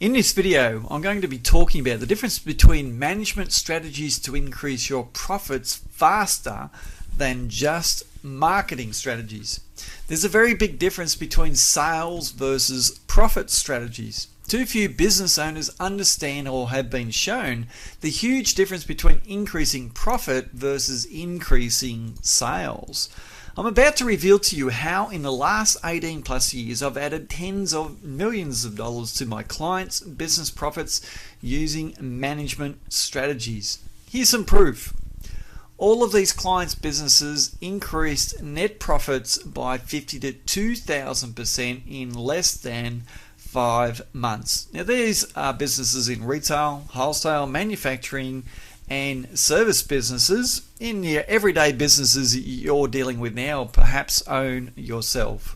In this video, I'm going to be talking about the difference between management strategies to increase your profits faster than just marketing strategies. There's a very big difference between sales versus profit strategies. Too few business owners understand or have been shown the huge difference between increasing profit versus increasing sales. I'm about to reveal to you how in the last 18 plus years I've added tens of millions of dollars to my clients' business profits using management strategies. Here's some proof. All of these clients' businesses increased net profits by 50 to 2,000% in less than 5 months. Now these are businesses in retail, wholesale, manufacturing, and service businesses. In your everyday businesses you're dealing with now, perhaps own yourself.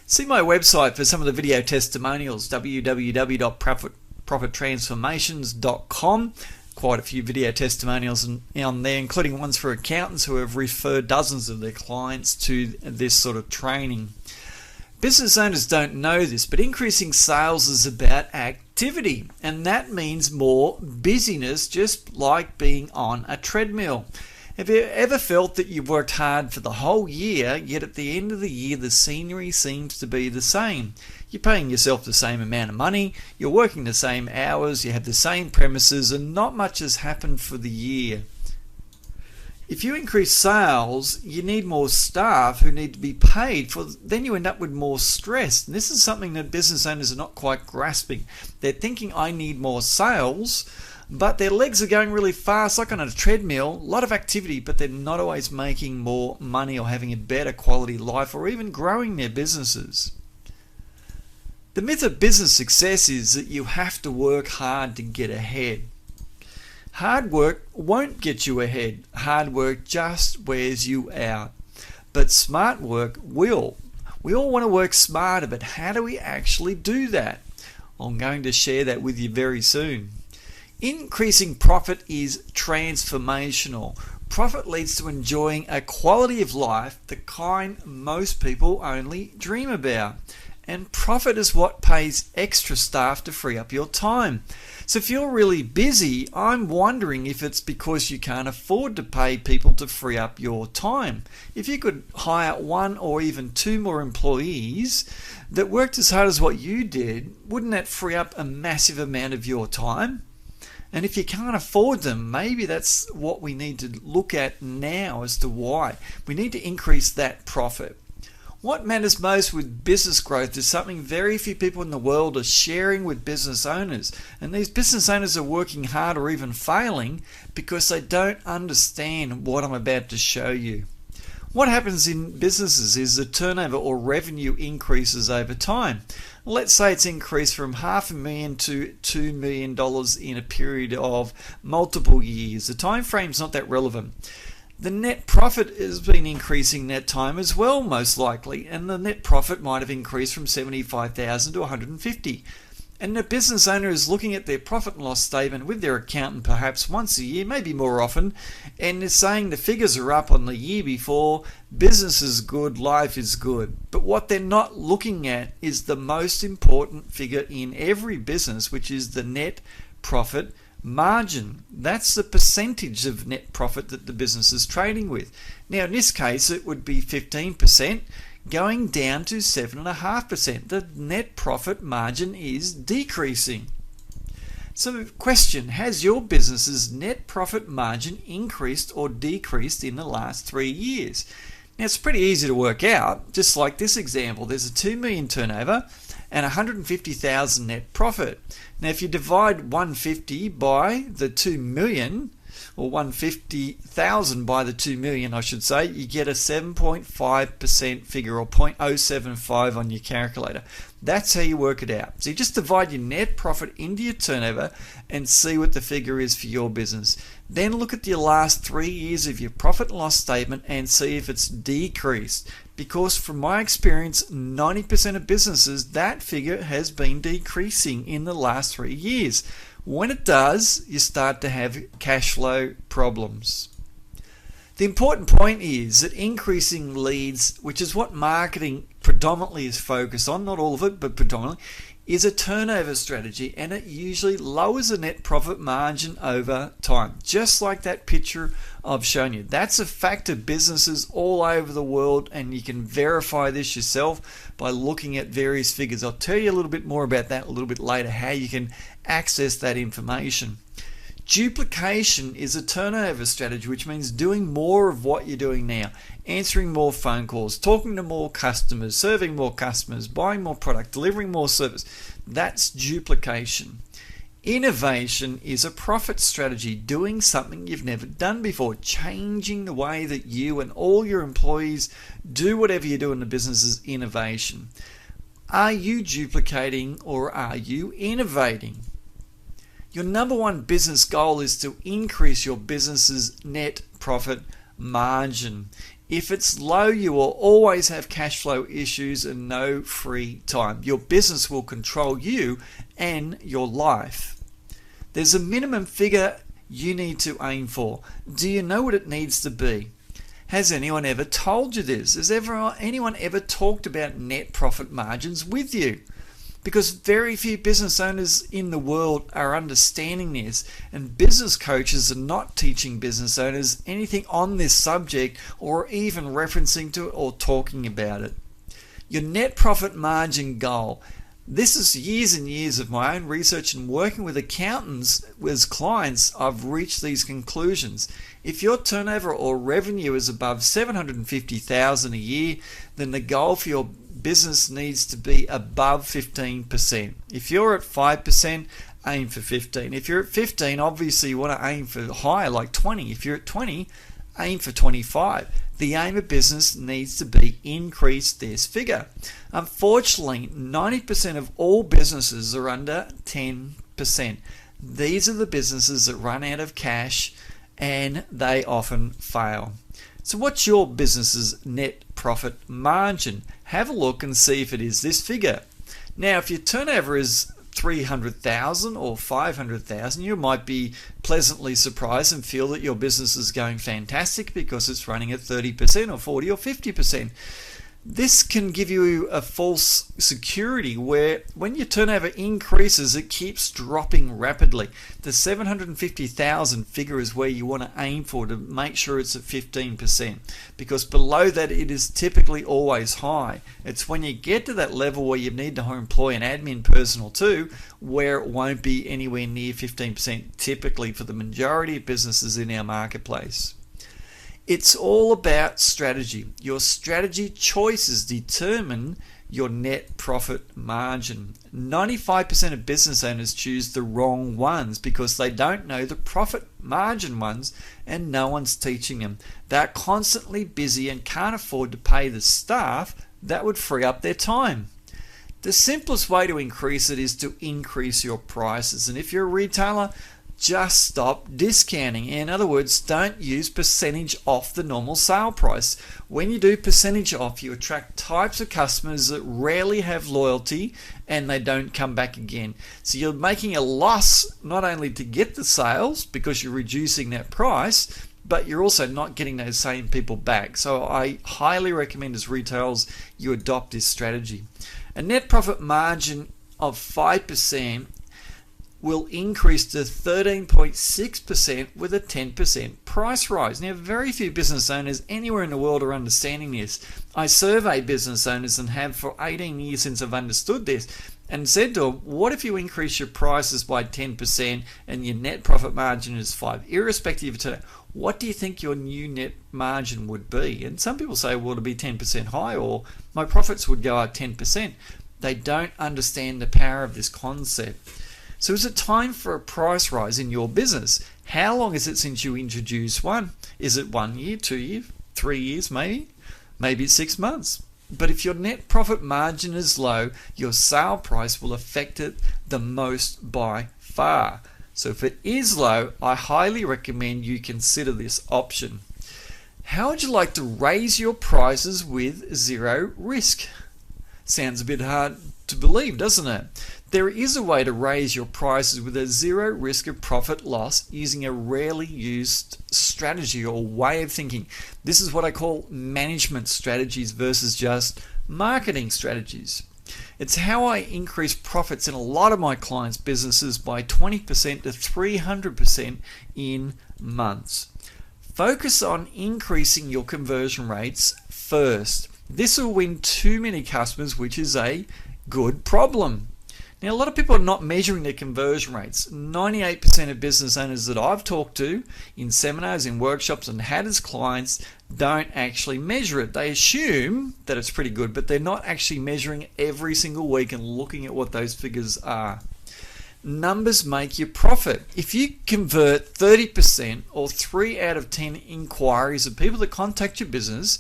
See my website for some of the video testimonials, www.profittransformations.com. Quite a few video testimonials on there, including ones for accountants who have referred dozens of their clients to this sort of training. Business owners don't know this, but increasing sales is about activity, and that means more busyness, just like being on a treadmill. Have you ever felt that you've worked hard for the whole year, yet at the end of the year the scenery seems to be the same? You're paying yourself the same amount of money, you're working the same hours, you have the same premises, and not much has happened for the year. If you increase sales, you need more staff who need to be paid for, then you end up with more stress. And this is something that business owners are not quite grasping. They're thinking, I need more sales, but their legs are going really fast, like on a treadmill, a lot of activity, but they're not always making more money or having a better quality life or even growing their businesses. The myth of business success is that you have to work hard to get ahead. Hard work won't get you ahead. Hard work just wears you out. But smart work will. We all want to work smarter, but how do we actually do that? I'm going to share that with you very soon. Increasing profit is transformational. Profit leads to enjoying a quality of life, the kind most people only dream about. And profit is what pays extra staff to free up your time. So if you're really busy, I'm wondering if it's because you can't afford to pay people to free up your time. If you could hire 1 or even 2 more employees that worked as hard as what you did, wouldn't that free up a massive amount of your time? And if you can't afford them, maybe that's what we need to look at now as to why. We need to increase that profit. What matters most with business growth is something very few people in the world are sharing with business owners. And these business owners are working hard or even failing because they don't understand what I'm about to show you. What happens in businesses is the turnover or revenue increases over time. Let's say it's increased from $500,000 to $2 million in a period of multiple years. The time frame's not that relevant. The net profit has been increasing that time as well, most likely, and the net profit might have increased from $75,000 to $150,000. And the business owner is looking at their profit and loss statement with their accountant perhaps once a year, maybe more often, and is saying the figures are up on the year before, business is good, life is good. But what they're not looking at is the most important figure in every business, which is the net profit margin. That's the percentage of net profit that the business is trading with. Now in this case it would be 15% going down to 7.5%. The net profit margin is decreasing. So the question, has your business's net profit margin increased or decreased in the last 3 years? Now it's pretty easy to work out. Just like this example, there's a 2 million turnover and 150,000 net profit. Now if you divide 150 by the 2 million, or 150,000 by the 2 million I should say, you get a 7.5% figure, or 0.075 on your calculator. That's how you work it out. So you just divide your net profit into your turnover and see what the figure is for your business. Then look at your last 3 years of your profit and loss statement and see if it's decreased. Because from my experience, 90% of businesses, that figure has been decreasing in the last 3 years. When it does, you start to have cash flow problems. The important point is that increasing leads, which is what marketing predominantly is focused on, not all of it, but predominantly, is a turnover strategy, and it usually lowers the net profit margin over time, just like that picture I've shown you. That's a fact of businesses all over the world, and you can verify this yourself by looking at various figures. I'll tell you a little bit more about that a little bit later, how you can access that information. Duplication is a turnover strategy, which means doing more of what you're doing now, answering more phone calls, talking to more customers, serving more customers, buying more product, delivering more service. That's duplication. Innovation is a profit strategy, doing something you've never done before, changing the way that you and all your employees do whatever you do in the business is innovation. Are you duplicating or are you innovating? Your number one business goal is to increase your business's net profit margin. If it's low, you will always have cash flow issues and no free time. Your business will control you and your life. There's a minimum figure you need to aim for. Do you know what it needs to be? Has anyone ever told you this? Has anyone ever talked about net profit margins with you? Because very few business owners in the world are understanding this, and business coaches are not teaching business owners anything on this subject or even referencing to it or talking about it. Your net profit margin goal. This is years and years of my own research and working with accountants as clients. I've reached these conclusions. If your turnover or revenue is above $750,000 a year, then the goal for your business needs to be above 15%. If you're at 5%, aim for 15. If you're at 15, obviously you want to aim for higher, like 20. If you're at 20, aim for 25. The aim of business needs to be increase this figure. Unfortunately, 90% of all businesses are under 10%. These are the businesses that run out of cash and they often fail. So what's your business's net profit margin? Have a look and see if it is this figure. Now, if your turnover is 300,000 or 500,000, you might be pleasantly surprised and feel that your business is going fantastic because it's running at 30% or 40 or 50%. This can give you a false security where when your turnover increases, it keeps dropping rapidly. The 750,000 figure is where you want to aim for to make sure it's at 15%, because below that it is typically always high. It's when you get to that level where you need to employ an admin person or two where it won't be anywhere near 15% typically for the majority of businesses in our marketplace. It's all about strategy. Your strategy choices determine your net profit margin. 95% of business owners choose the wrong ones because they don't know the profit margin ones and no one's teaching them. They're constantly busy and can't afford to pay the staff that would free up their time. The simplest way to increase it is to increase your prices. And if you're a retailer, just stop discounting. In other words, don't use percentage off the normal sale price. When you do percentage off, you attract types of customers that rarely have loyalty and they don't come back again. So you're making a loss not only to get the sales because you're reducing that price, but you're also not getting those same people back. So I highly recommend as retailers you adopt this strategy. A net profit margin of 5% will increase to 13.6% with a 10% price rise. Now, very few business owners anywhere in the world are understanding this. I survey business owners and have for 18 years since I've understood this and said to them, what if you increase your prices by 10% and your net profit margin is 5%? Irrespective of today, what do you think your new net margin would be? And some people say, well, it'll be 10% high, or my profits would go up 10%. They don't understand the power of this concept. So is it time for a price rise in your business? How long is it since you introduced one? Is it 1 year, 2 years, 3 years maybe? Maybe it's 6 months. But if your net profit margin is low, your sale price will affect it the most by far. So if it is low, I highly recommend you consider this option. How would you like to raise your prices with zero risk? Sounds a bit hard to believe, doesn't it? There is a way to raise your prices with a zero risk of profit loss using a rarely used strategy or way of thinking. This is what I call management strategies versus just marketing strategies. It's how I increase profits in a lot of my clients' businesses by 20% to 300% in months. Focus on increasing your conversion rates first. This will win too many customers, which is a good problem. Now, a lot of people are not measuring their conversion rates. 98% of business owners that I've talked to in seminars, in workshops, and had as clients don't actually measure it. They assume that it's pretty good, but they're not actually measuring every single week and looking at what those figures are. Numbers make you profit. If you convert 30% or 3 out of 10 inquiries of people that contact your business,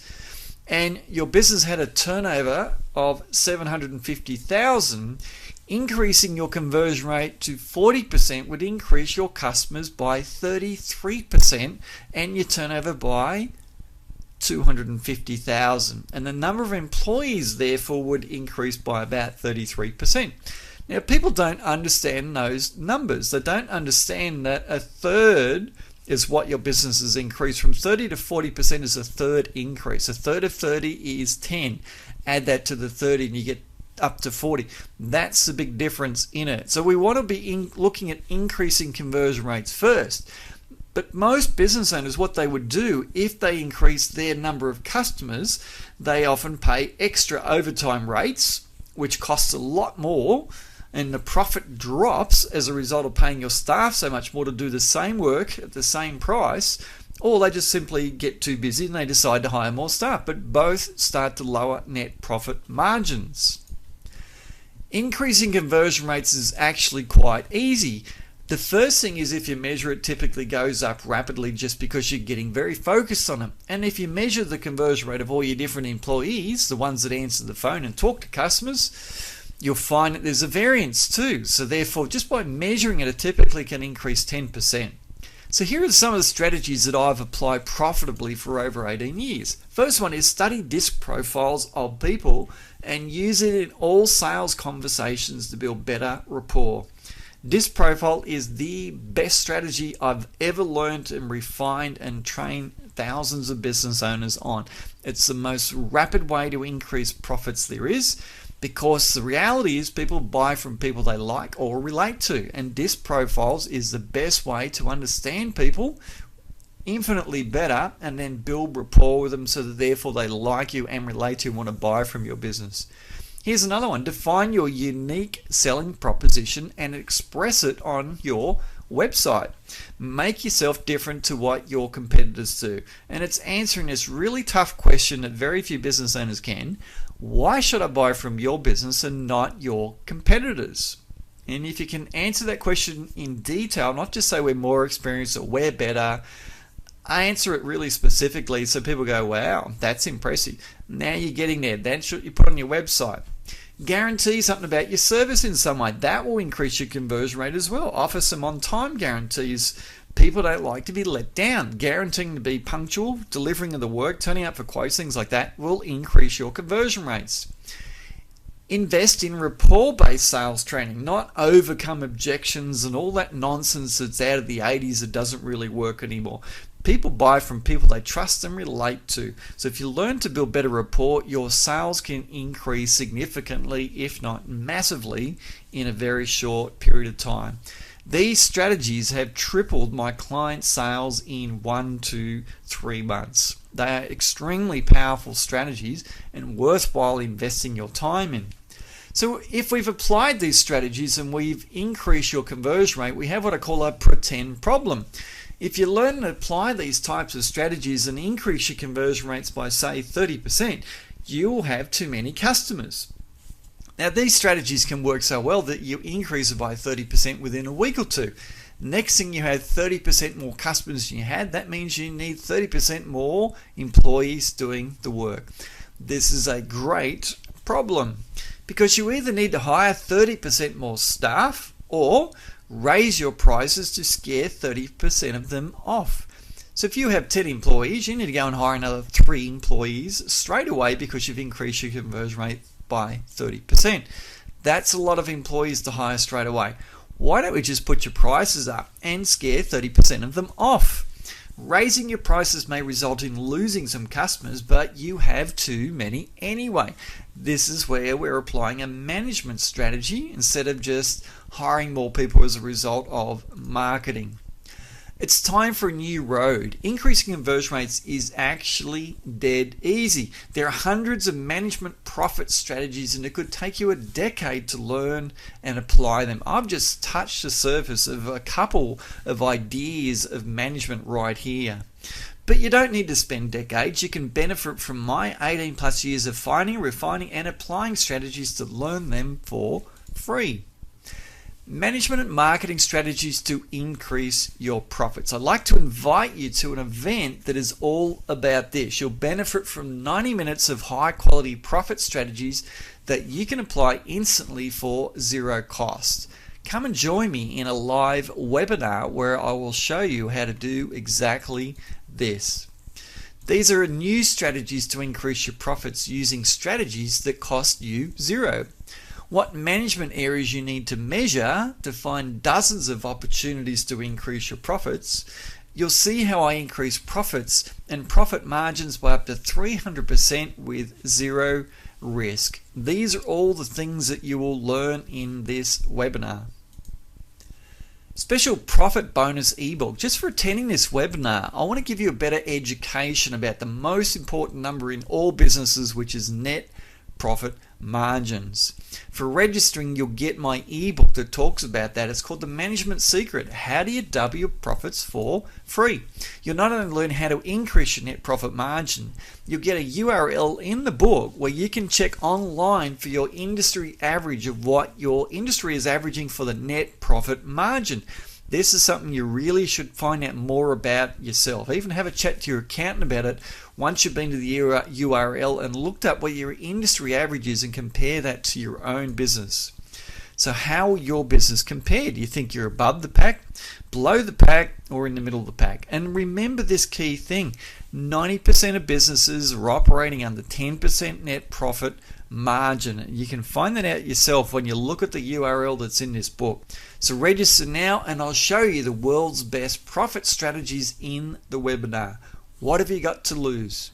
and your business had a turnover of 750,000, increasing your conversion rate to 40% would increase your customers by 33% and your turnover by 250,000. And the number of employees therefore would increase by about 33%. Now, people don't understand those numbers. They don't understand that a third is what your business has increased. From 30 to 40% is a third increase. A third of 30 is 10. Add that to the 30 and you get up to 40. That's the big difference in it. So we want to be looking at increasing conversion rates first. But most business owners, what they would do if they increase their number of customers, they often pay extra overtime rates, which costs a lot more, and the profit drops as a result of paying your staff so much more to do the same work at the same price, or they just simply get too busy and they decide to hire more staff. But both start to lower net profit margins. Increasing conversion rates is actually quite easy. The first thing is, if you measure it, typically goes up rapidly just because you're getting very focused on it. And if you measure the conversion rate of all your different employees, the ones that answer the phone and talk to customers, you'll find that there's a variance too. So therefore, just by measuring it typically can increase 10%. So here are some of the strategies that I've applied profitably for over 18 years. First one is study disc profiles of people and use it in all sales conversations to build better rapport. Disc profile is the best strategy I've ever learned and refined and trained thousands of business owners on. It's the most rapid way to increase profits there is, because the reality is people buy from people they like or relate to, and disc profiles is the best way to understand people infinitely better and then build rapport with them so that therefore they like you and relate to you and want to buy from your business. Here's another one. Define your unique selling proposition and express it on your website. Make yourself different to what your competitors do. And it's answering this really tough question that very few business owners can. Why should I buy from your business and not your competitors? And if you can answer that question in detail, not just say we're more experienced or we're better, answer it really specifically so people go, wow, that's impressive. Now you're getting there. That's what you put on your website. Guarantee something about your service in some way. That will increase your conversion rate as well. Offer some on-time guarantees. People don't like to be let down. Guaranteeing to be punctual, delivering of the work, turning up for quotes, things like that will increase your conversion rates. Invest in rapport-based sales training, not overcome objections and all that nonsense that's out of the 80s that doesn't really work anymore. People buy from people they trust and relate to. So if you learn to build better rapport, your sales can increase significantly, if not massively, in a very short period of time. These strategies have tripled my client sales in 1 to 3 months. They are extremely powerful strategies and worthwhile investing your time in. So if we've applied these strategies and we've increased your conversion rate, we have what I call a pretend problem. If you learn and apply these types of strategies and increase your conversion rates by, say, 30%, you'll have too many customers. Now, these strategies can work so well that you increase it by 30% within a week or two. Next thing, you have 30% more customers than you had. That means you need 30% more employees doing the work. This is a great problem because you either need to hire 30% more staff or raise your prices to scare 30% of them off. So if you have 10 employees, you need to go and hire another 3 employees straight away because you've increased your conversion rate by 30%. That's a lot of employees to hire straight away. Why don't we just put your prices up and scare 30% of them off? Raising your prices may result in losing some customers, but you have too many anyway. This is where we're applying a management strategy instead of just hiring more people as a result of marketing. It's time for a new road. Increasing conversion rates is actually dead easy. There are hundreds of management profit strategies, and it could take you a decade to learn and apply them. I've just touched the surface of a couple of ideas of management right here. But you don't need to spend decades. You can benefit from my 18 plus years of finding, refining, and applying strategies to learn them for free. Management and marketing strategies to increase your profits. I'd like to invite you to an event that is all about this. You'll benefit from 90 minutes of high quality profit strategies that you can apply instantly for zero cost. Come and join me in a live webinar where I will show you how to do exactly this. These are new strategies to increase your profits using strategies that cost you zero. What management areas you need to measure to find dozens of opportunities to increase your profits. You'll see how I increase profits and profit margins by up to 300% with zero risk. These are all the things that you will learn in this webinar. Special profit bonus ebook. Just for attending this webinar, I want to give you a better education about the most important number in all businesses, which is net profit margins. For registering, you'll get my ebook that talks about that. It's called The Management Secret. How do you double your profits for free? You'll not only learn how to increase your net profit margin, you'll get a URL in the book where you can check online for your industry average of what your industry is averaging for the net profit margin. This is something you really should find out more about yourself. Even have a chat to your accountant about it once you've been to the URL and looked up what your industry average is and compare that to your own business. So how will your business compare? Do you think you're above the pack, below the pack, or in the middle of the pack? And remember this key thing, 90% of businesses are operating under 10% net profit margin. You can find that out yourself when you look at the URL that's in this book. So register now and I'll show you the world's best profit strategies in the webinar. What have you got to lose?